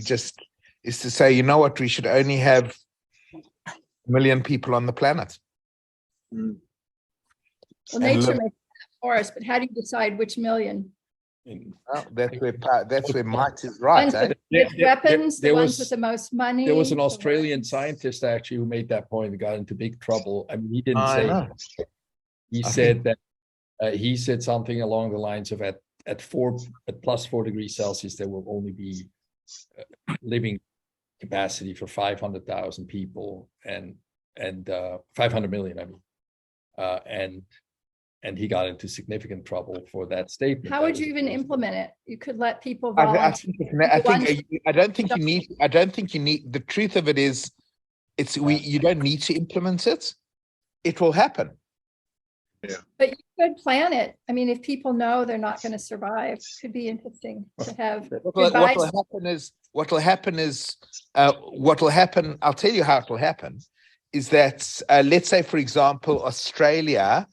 just is to say, you know what, we should only have 1 million people on the planet. Well, And nature look- makes that for us, but how do you decide which million? Well, that's where might is right. Ones Eh? with weapons, the there ones was- with the most money. There was an the Australian ones- scientist actually who made that point and got into big trouble. I mean, he didn't I say, know. he I said that he said something along the lines of at plus 4 degrees Celsius, there will only be living capacity for 500,000 people and 500 million, I mean, and he got into significant trouble for that statement. How That would was you even years ago. implement it? You could let people I volunteer. don't think you need, the truth of it is, you don't need to implement it. It will happen. But you could plan it. I mean, if people know they're not going to survive, it could be interesting to have. What advice. will happen, I'll tell you how it will happen, is that, let's say, for example, Australia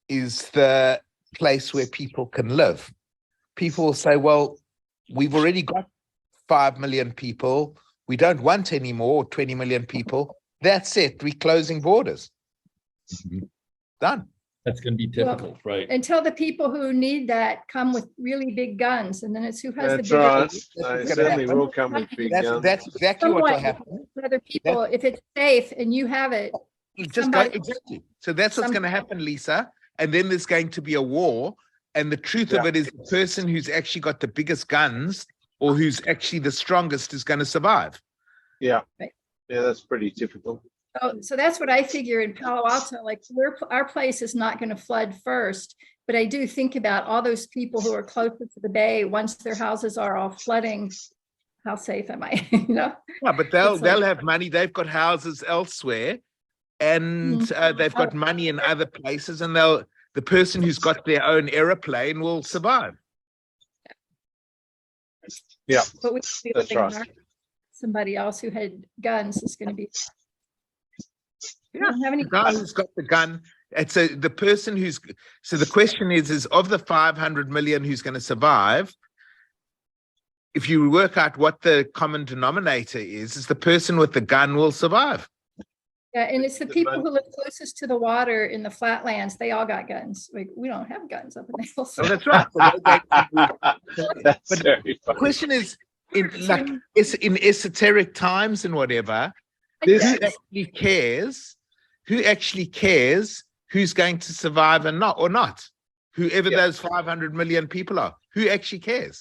is the place where people can live. People will say, well, we've already got 5 million people. We don't want any more, 20 million people. That's it. We're closing borders. Done. That's going to be typical, right? Until the people who need that come with really big guns, and then it's who has That's the right. biggest. They gonna certainly happen. will come with big guns. That's exactly what will Somewhat, happen. for other people, if it's safe and you have it, Exactly. So that's what's going to Somebody- happen, Lisa. And then there's going to be a war. And the truth of it is, the person who's actually got the biggest guns or who's actually the strongest is going to survive. Yeah. Right. Yeah, that's pretty typical. so that's what I figure in Palo Alto, like our place is not going to flood first, but I do think about all those people who are closer to the bay. Once their houses are all flooding, how safe am I? You know? Yeah, but they'll have money. They've got houses elsewhere, and they've got money in other places, and the person who's got their own aeroplane will survive. Yeah, But we that's right. somebody else who had guns is going to be. We Yeah, don't have any the guy who's got the gun. It's the person who's. So the question is of the 500 million who's going to survive, if you work out what the common denominator is the person with the gun will survive. Yeah, and it's the people who live closest to the water in the flatlands. They all got guns. Like, we don't have guns up in the hills. Oh, that's right. That's But very the funny. question is, in esoteric times and whatever, This who is- actually cares? Who actually cares who's going to survive and not, or not? Whoever Yeah. those 500 million people are, who actually cares?